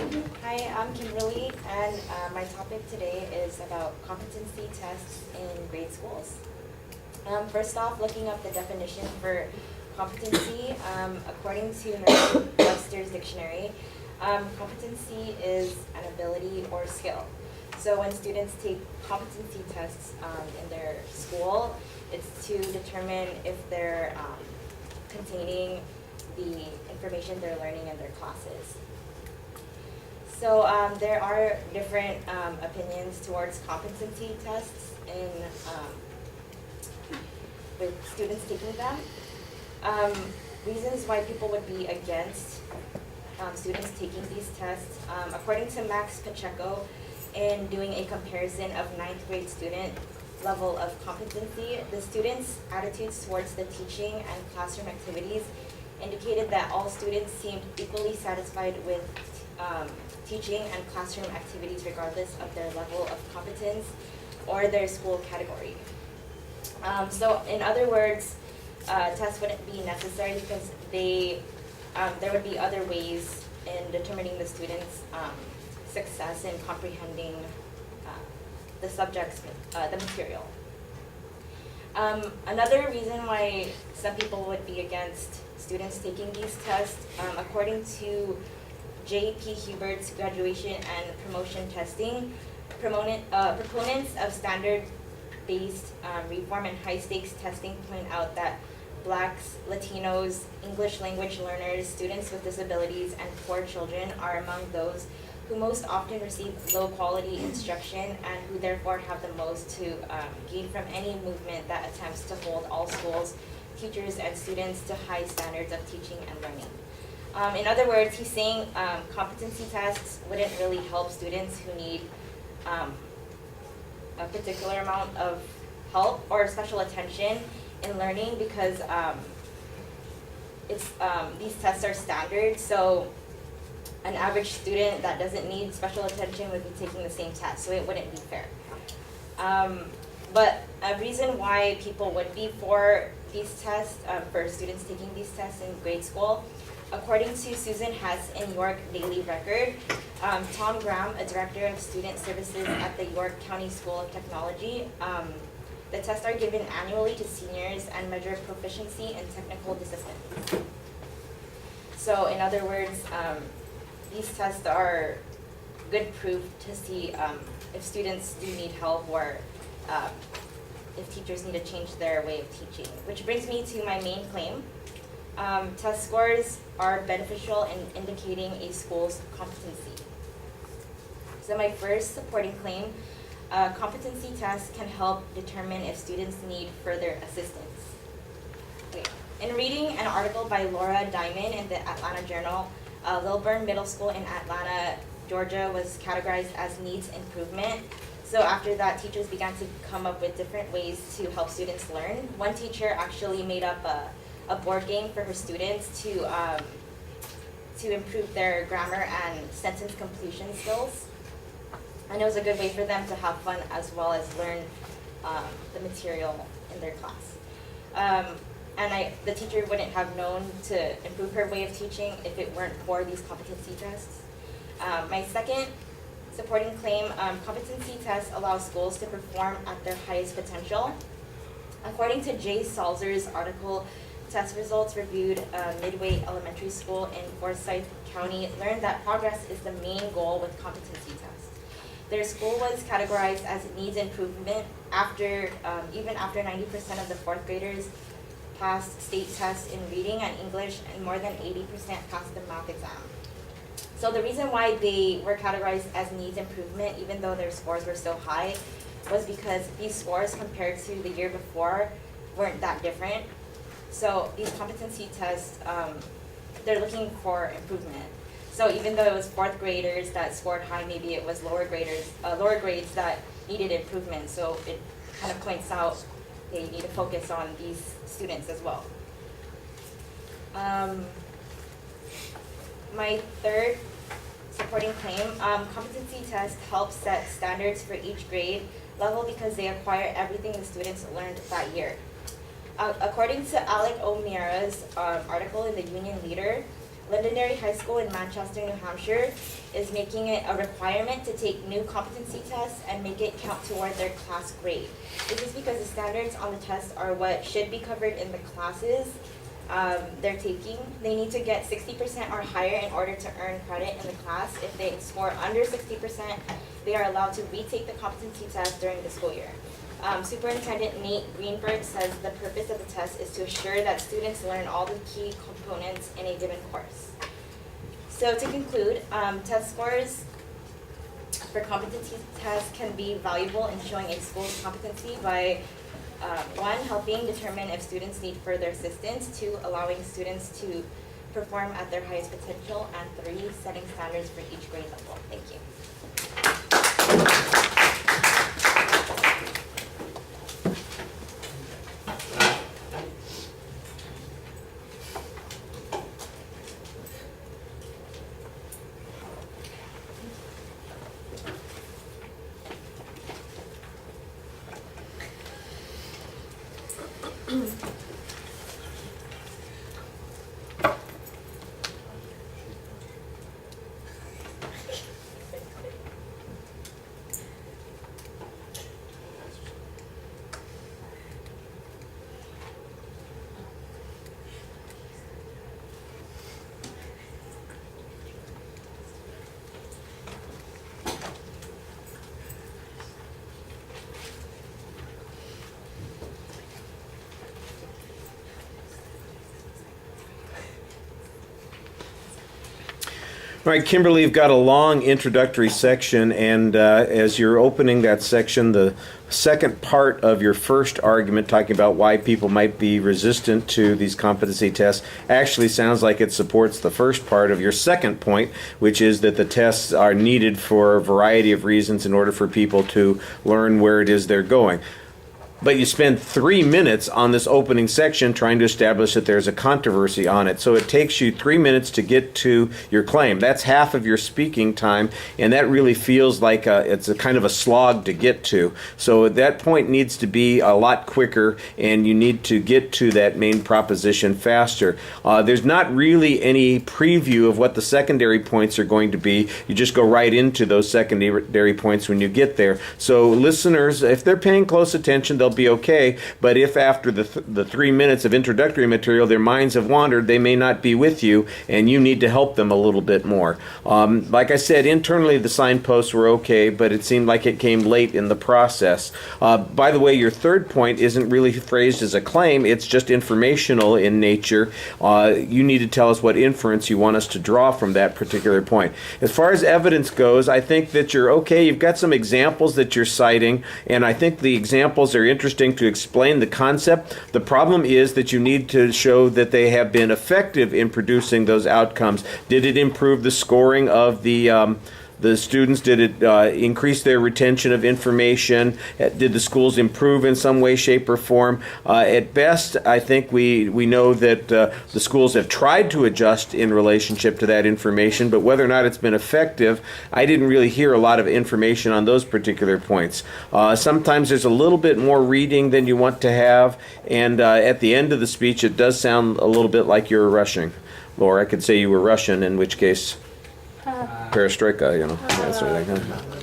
Hi, I'm Kimberly, and my topic today is about competency tests in grade schools. First off, looking up the definition for competency, according to Merriam-Webster's dictionary, competency is an ability or skill. So when students take competency tests in their school, it's to determine if they're containing the information they're learning in their classes. So there are different opinions towards competency tests in with students taking them. Reasons why people would be against students taking these tests. According to Max Pacheco, in doing a comparison of ninth grade student level of competency, the students' attitudes towards the teaching and classroom activities indicated that all students seemed equally satisfied with teaching and classroom activities regardless of their level of competence or their school category. So in other words, tests wouldn't be necessary because there would be other ways in determining the students' success in comprehending the subjects, the material. Another reason why some people would be against students taking these tests, according to J.P. Hubert's graduation and promotion testing, proponents of standard-based reform and high-stakes testing point out that Blacks, Latinos, English language learners, students with disabilities, and poor children are among those who most often receive low-quality instruction and who therefore have the most to gain from any movement that attempts to hold all schools, teachers, and students to high standards of teaching and learning. In other words, he's saying competency tests wouldn't really help students who need a particular amount of help or special attention in learning because these tests are standard, so an average student that doesn't need special attention would be taking the same test, so it wouldn't be fair. But a reason why people would be for these tests, for students taking these tests in grade school, according to Susan Hess in York Daily Record, Tom Graham, a director of student services at the York County School of Technology, the tests are given annually to seniors and measure proficiency in technical disciplines. So in other words, these tests are good proof to see if students do need help or if teachers need to change their way of teaching. Which brings me to my main claim. Test scores are beneficial in indicating a school's competency. So my first supporting claim, competency tests can help determine if students need further assistance. Okay. In reading an article by Laura Diamond in the Atlanta Journal, Lilburn Middle School in Atlanta, Georgia was categorized as needs improvement. So after that, teachers began to come up with different ways to help students learn. One teacher actually made up a board game for her students to improve their grammar and sentence completion skills. And it was a good way for them to have fun as well as learn the material in their class. And the teacher wouldn't have known to improve her way of teaching if it weren't for these competency tests. My second supporting claim, competency tests allow schools to perform at their highest potential. According to Jay Salzer's article, test results reviewed Midway Elementary School in Forsyth County learned that progress is the main goal with competency tests. Their school was categorized as needs improvement even after 90% of the fourth graders passed state tests in reading and English, and more than 80% passed the math exam. So the reason why they were categorized as needs improvement, even though their scores were so high, was because these scores compared to the year before weren't that different. So these competency tests, they're looking for improvement. So even though it was fourth graders that scored high, maybe it was lower grades that needed improvement. So it kind of points out they need to focus on these students as well. My third supporting claim, competency tests help set standards for each grade level because they acquire everything the students learned that year. According to Alec O'Meara's article in the Union Leader, Londonderry High School in Manchester, New Hampshire is making it a requirement to take new competency tests and make it count toward their class grade. This is because the standards on the test are what should be covered in the classes they're taking. They need to get 60% or higher in order to earn credit in the class. If they score under 60%, they are allowed to retake the competency test during the school year. Superintendent Nate Greenberg says the purpose of the test is to assure that students learn all the key components in a given course. So to conclude, test scores for competency tests can be valuable in showing a school's competency by 1, helping determine if students need further assistance, 2, allowing students to perform at their highest potential, and 3, setting standards for each grade level. Thank you. All right, Kimberly, you've got a long introductory section, and as you're opening that section, the second part of your first argument, talking about why people might be resistant to these competency tests, actually sounds like it supports the first part of your second point, which is that the tests are needed for a variety of reasons in order for people to learn where it is they're going. But you spend 3 minutes on this opening section trying to establish that there's a controversy on it. So it takes you 3 minutes to get to your claim. That's half of your speaking time, and that really feels like it's a kind of a slog to get to. So that point needs to be a lot quicker, and you need to get to that main proposition faster. There's not really any preview of what the secondary points are going to be. You just go right into those secondary points when you get there. So listeners, if they're paying close attention, they'll be okay, but if after the 3 minutes of introductory material their minds have wandered, they may not be with you, and you need to help them a little bit more. Like I said, internally the signposts were okay, but it seemed like it came late in the process. By the way, your third point isn't really phrased as a claim, it's just informational in nature. You need to tell us what inference you want us to draw from that particular point. As far as evidence goes, I think that you're okay. You've got some examples that you're citing, and I think the examples are interesting to explain the concept. The problem is that you need to show that they have been effective in producing those outcomes. Did it improve the scoring of the students? Did it increase their retention of information? Did the schools improve in some way, shape, or form? At best, I think we know that the schools have tried to adjust in relationship to that information, but whether or not it's been effective, I didn't really hear a lot of information on those particular points. Sometimes there's a little bit more reading than you want to have, and at the end of the speech, it does sound a little bit like you're rushing. Or I could say you were Russian, in which case... perestroika, that sort of thing.